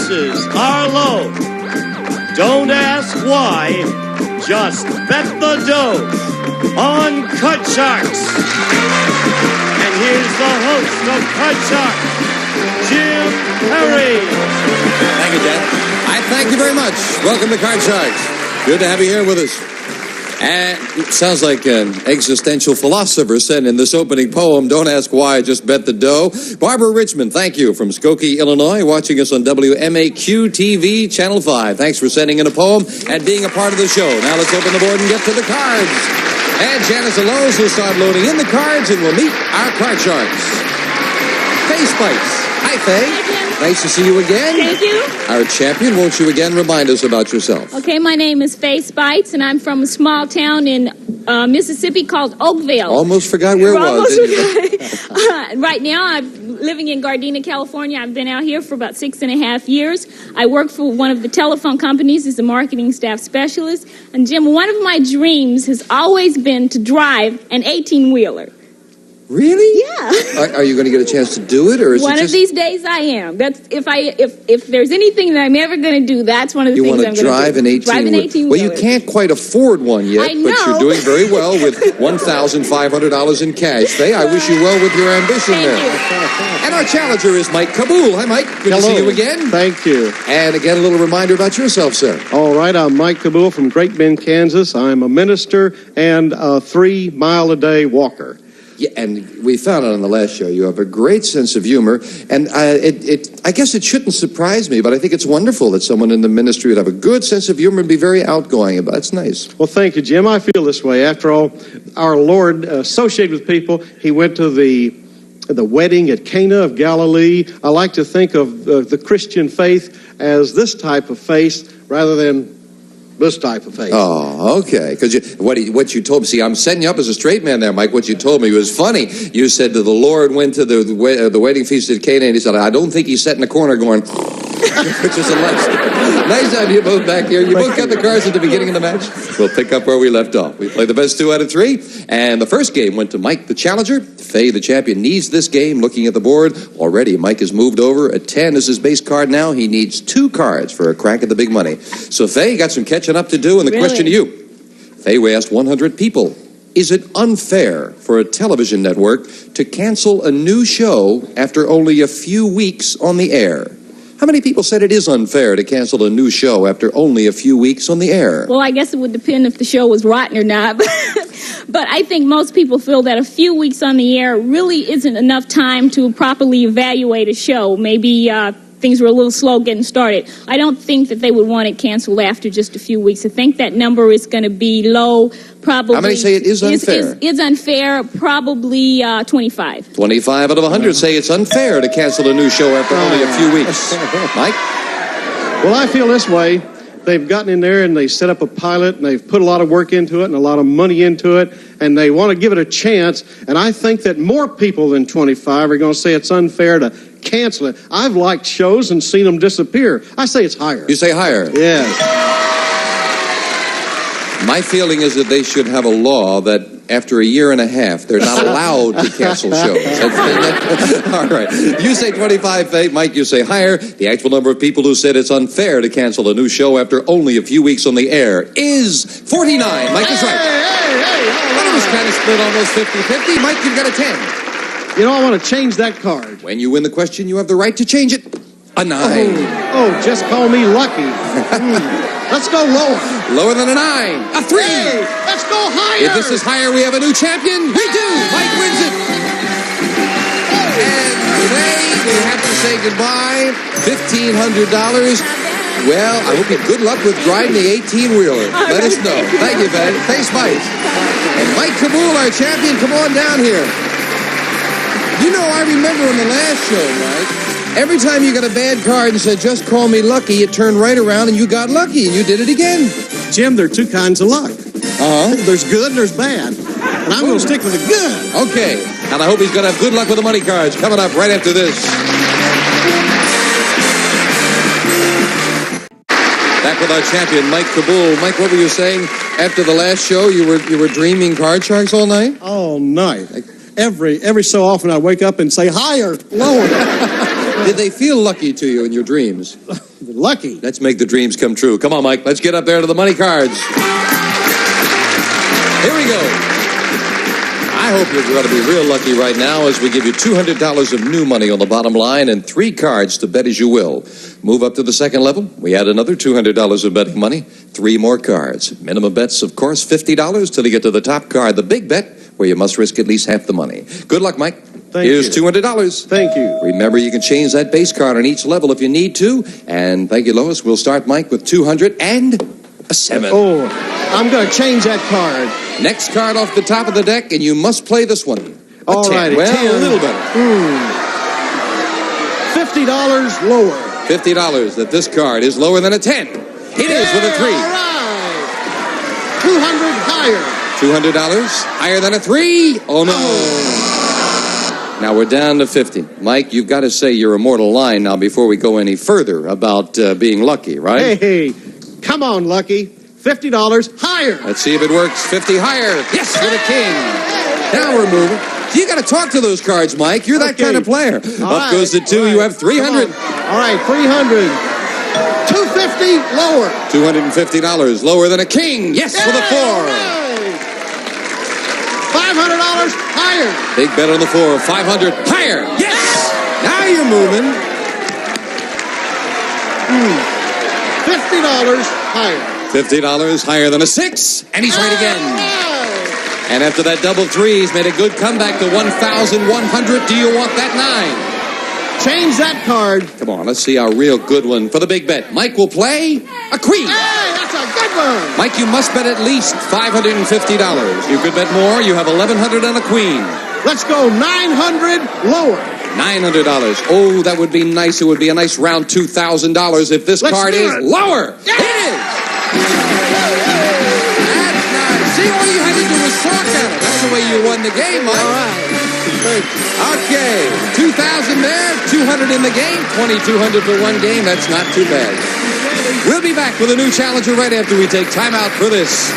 prices are low. Don't ask why, just bet the dough on Cut Sharks. And here's the host of Cut Sharks, Jim Perry. Thank you, Jen. I thank you very much. Welcome to Cut Sharks. Good to have you here with us. And it sounds like an existential philosopher said in this opening poem, don't ask why, just bet the dough. Barbara Richmond, thank you, from Skokie, Illinois, watching us on WMAQ-TV, Channel 5. Thanks for sending in a poem and being a part of the show. Now let's open the board and get to the cards. And Janice Alonso will start loading in the cards, and we'll meet our card sharks. Faye Spites. Hi, Faye. Hi, Jim. Nice to see you again. Thank you. Our champion, won't you again remind us about yourself? Okay, my name is Faye Spites, and I'm from a small town in Mississippi called Oakville. Almost forgot where it was. Right now, I'm living in Gardena, California. I've been out here for about 6.5 years. I work for one of the telephone companies as a marketing staff specialist. And, Jim, one of my dreams has always been to drive an 18-wheeler. Really? Yeah. Are you going to get a chance to do it, or is one it just... of these days I am. That's if there's anything that I'm ever going to do, that's one of the things I'm going to do. You want to drive an 18-wheeler. Well, you can't quite afford one yet, I know. but you're doing very well with $1,500 in cash. Faye, I wish you well with your ambition Thank there. you. And our challenger is Mike Kaboul. Hi, Mike. Good to see you again. Thank you. And again, a little reminder about yourself, sir. All right, I'm Mike Kaboul from Great Bend, Kansas. I'm a minister and a 3-mile-a-day walker. Yeah, and we found out on the last show you have a great sense of humor, and I guess it shouldn't surprise me, but I think it's wonderful that someone in the ministry would have a good sense of humor and be very outgoing about it. It's nice. Well, thank you, Jim. I feel this way. After all, our Lord associated with people. He went to the wedding at Cana of Galilee. I like to think of the Christian faith as this type of faith rather than this type of faith. Oh, okay. Because what you told me, see, I'm setting you up as a straight man there, Mike. What you told me was funny. You said that the Lord went to the wedding feast at Cana, and he said, I don't think he sat in the corner going, which is a nice to have you both back here. You both got the cards at the beginning of the match. We'll pick up where we left off. We played the best 2 out of 3, and the first game went to Mike, the challenger. Faye, the champion, needs this game. Looking at the board, already Mike has moved over. A 10 is his base card now. He needs 2 cards for a crack at the big money. So, Faye, you got some catching up to do, and the question to you. Faye, we asked 100 people, is it unfair for a television network to cancel a new show after only a few weeks on the air? How many people said it is unfair to cancel a new show after only a few weeks on the air? Well, I guess it would depend if the show was rotten or not. But I think most people feel that a few weeks on the air really isn't enough time to properly evaluate a show. Maybe things were a little slow getting started. I don't think that they would want it canceled after just a few weeks. I think that number is going to be low, probably. How many say it is unfair? Is unfair, probably 25. 25 out of 100 say it's unfair to cancel a new show after only a few weeks. Mike? Well, I feel this way. They've gotten in there and they set up a pilot and they've put a lot of work into it and a lot of money into it, and they want to give it a chance. And I think that more people than 25 are going to say it's unfair to cancel it. I've liked shows and seen them disappear. I say it's higher. You say higher? Yes. My feeling is that they should have a law that after a year and a half, they're not allowed to cancel shows. All right. You say 25, Faye. Mike, you say higher. The actual number of people who said it's unfair to cancel a new show after only a few weeks on the air is 49. Mike is right. Well, it was kind of split almost 50-50. Mike, you've got a 10. You know, I want to change that card. When you win the question, you have the right to change it. A 9. Oh, just call me lucky. Let's go lower. Lower than a 9. A 3. Hey, let's go higher. If this is higher, we have a new champion. We do. Mike wins it. And today, we have to say goodbye. $1,500. Well, I hope you good luck with driving the 18-wheeler. Let us know. Thank you, Faye. Faye Spice. And Mike Kaboul, our champion, come on down here. You know, I remember in the last show, Mike, every time you got a bad card and said, just call me lucky, it turned right around and you got lucky and you did it again. Jim, there are 2 kinds of luck. There's good and there's bad. And I'm going to stick with the good. Okay. And I hope he's going to have good luck with the money cards coming up right after this. Back with our champion, Mike Kaboul. Mike, what were you saying? After the last show, you were dreaming card sharks all night? All night. Every so often I wake up and say, higher, lower. Did they feel lucky to you in your dreams? lucky. Let's make the dreams come true. Come on, Mike. Let's get up there to the money cards. Here we go. I hope you're going to be real lucky right now as we give you $200 of new money on the bottom line and 3 cards to bet as you will. Move up to the second level. We add another $200 of betting money. 3 more cards. Minimum bets, of course, $50 till you get to the top card, the big bet, where you must risk at least half the money. Good luck, Mike. Here's $200. Thank you. Remember, you can change that base card on each level if you need to. And thank you, Lois. We'll start, Mike, with 200 and a 7. Oh, I'm going to change that card. Next card off the top of the deck, and you must play this one. All right, well, 10. A little better. $50 lower. $50. That this card is lower than a 10. It is with a 3. All right. $200 higher. $200 higher than a 3. Oh, no. Now we're down to 50. Mike, you've got to say your immortal line now before we go any further about being lucky, right? Hey, come on, Lucky. $50 higher. Let's see if it works. 50 higher. Yes, with a king. Now we're moving. You got to talk to those cards, Mike. You're that kind of player. Up goes the 2. Right. You have 300. All right, 300. $250 lower. $250 lower than a king. Yes, with a 4. $500 higher. Big bet on the 4. 500 higher. Yes. Now you're moving. $50 higher. $50 higher than a 6. And he's right again. And after that double 3, he's made a good comeback to 1,100. Do you want that 9? Change that card. Come on, let's see our real good one for the big bet. Mike will play a queen. Hey, that's a good one. Mike, you must bet at least $550. You could bet more. You have 1,100 on a queen. Let's go $900 lower. $900. Oh, that would be nice. It would be a nice round $2,000 if this card is lower. Yeah. It is. That's nice. See, all you had to do was talk at it. That's the way you won the game, Mike. All right. Okay. 2,000 there, 200 in the game, 2,200 for one game. That's not too bad. We'll be back with a new challenger right after we take time out for this.